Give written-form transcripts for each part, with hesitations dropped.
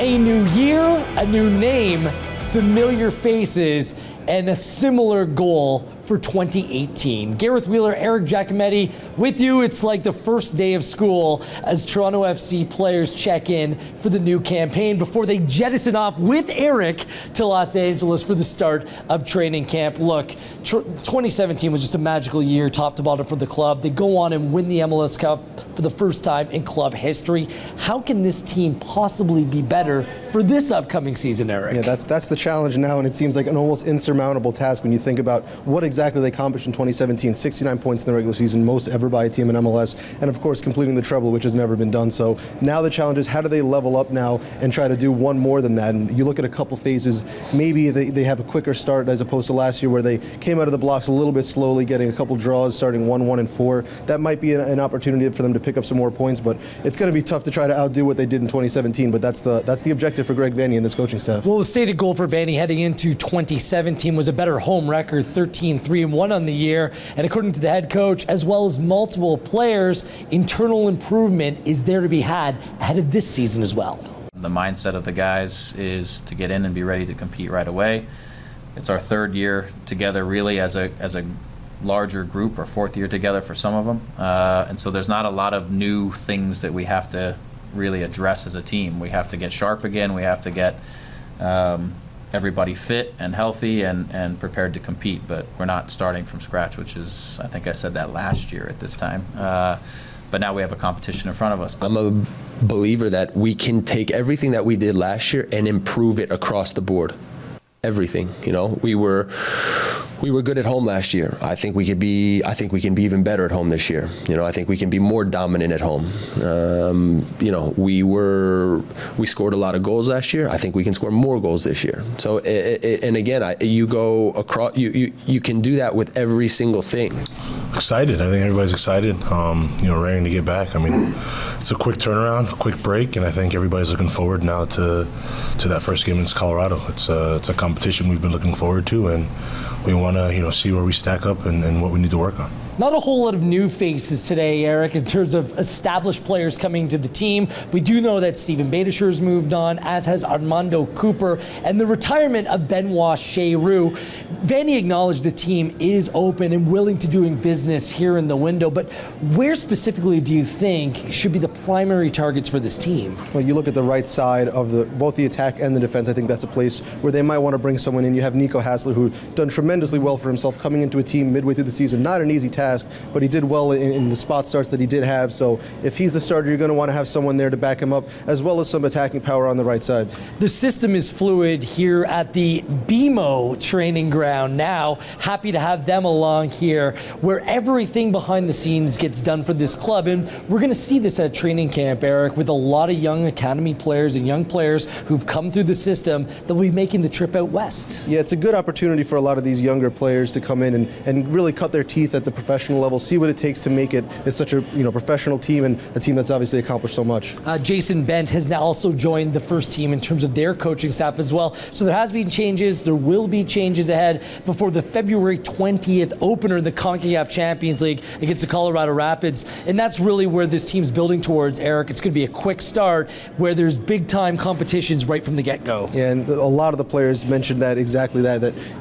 A new year, a new name, familiar faces, and a similar goal for 2018. Gareth Wheeler, Eric Giacometti with you. It's like the first day of school as Toronto FC players check in for the new campaign before they jettison off with Eric to Los Angeles for the start of training camp. Look, 2017 was just a magical year, top to bottom for the club. They go on and win the MLS Cup for the first time in club history. How can this team possibly be better for this upcoming season, Eric? Yeah, that's the challenge now, and it seems like an almost insurmountable task when you think about what exactly they accomplished in 2017. 69 points in the regular season, most ever by a team in MLS, and of course completing the treble, which has never been done. So now the challenge is, how do they level up now and try to do one more than that? And you look at a couple phases, maybe they have a quicker start as opposed to last year where they came out of the blocks a little bit slowly, getting a couple draws, starting 1-1 and 4. That might be an opportunity for them to pick up some more points, but it's going to be tough to try to outdo what they did in 2017. But that's the objective for Greg Vanney and this coaching staff. Well, the stated goal for Vanney heading into 2017 was a better home record, 13-3-1 on the year. And according to the head coach, as well as multiple players, internal improvement is there to be had ahead of this season as well. The mindset of the guys is to get in and be ready to compete right away. It's our third year together really as a larger group, or fourth year together for some of them. And so there's not a lot of new things that we have to really address as a team. We have to get sharp again. We have to get everybody fit and healthy and prepared to compete, but we're not starting from scratch, which is, I think I said that last year at this time. But now we have a competition in front of us. I'm a believer that we can take everything that we did last year and improve it across the board. Everything, you know, we were good at home last year. I think we can be even better at home this year. You know, I think we can be more dominant at home. You know, we scored a lot of goals last year. I think we can score more goals this year. So, and again, you go across. You can do that with every single thing. Excited. I think everybody's excited. You know, raring to get back. I mean, it's a quick turnaround, a quick break, and I think everybody's looking forward now to that first game against Colorado. It's a competition we've been looking forward to, and we want to, see where we stack up and what we need to work on. Not a whole lot of new faces today, Eric, in terms of established players coming to the team. We do know that Steven Beitashour's moved on, as has Armando Cooper, and the retirement of Benoit Cheyrou. Vanney acknowledged the team is open and willing to doing business here in the window, but where specifically do you think should be the primary targets for this team? Well, you look at the right side of both the attack and the defense. I think that's a place where they might want to bring someone in. You have Nico Hassler, who done tremendously well for himself coming into a team midway through the season. Not an easy task, but he did well in the spot starts that he did have. So if he's the starter, you're going to want to have someone there to back him up, as well as some attacking power on the right side. The system is fluid here at the BMO Training Ground now. Happy to have them along here, where everything behind the scenes gets done for this club. And we're going to see this at training camp, Eric, with a lot of young academy players and young players who've come through the system that will be making the trip out west. Yeah, it's a good opportunity for a lot of these younger players to come in and really cut their teeth at the professional level, see what it takes to make it. It's such a professional team, and a team that's obviously accomplished so much. Jason Bent has now also joined the first team in terms of their coaching staff as well. So there has been changes. There will be changes ahead before the February 20th opener in the CONCACAF Champions League against the Colorado Rapids. And that's really where this team's building towards, Eric. It's going to be a quick start where there's big-time competitions right from the get-go. Yeah, and a lot of the players mentioned that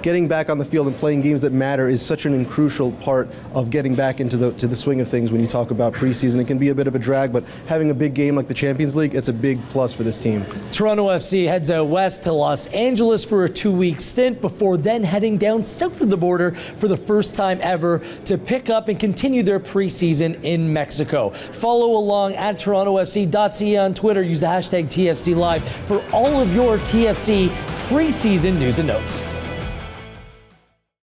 getting back on the field and playing games that matter is such an crucial part of getting back into the swing of things. When you talk about preseason, it can be a bit of a drag, but having a big game like the Champions League, it's a big plus for this team. Toronto FC heads out west to Los Angeles for a 2-week stint before then heading down south of the border for the first time ever to pick up and continue their preseason in Mexico. Follow along at TorontoFC.ca on Twitter. Use the hashtag TFC Live for all of your TFC preseason news and notes.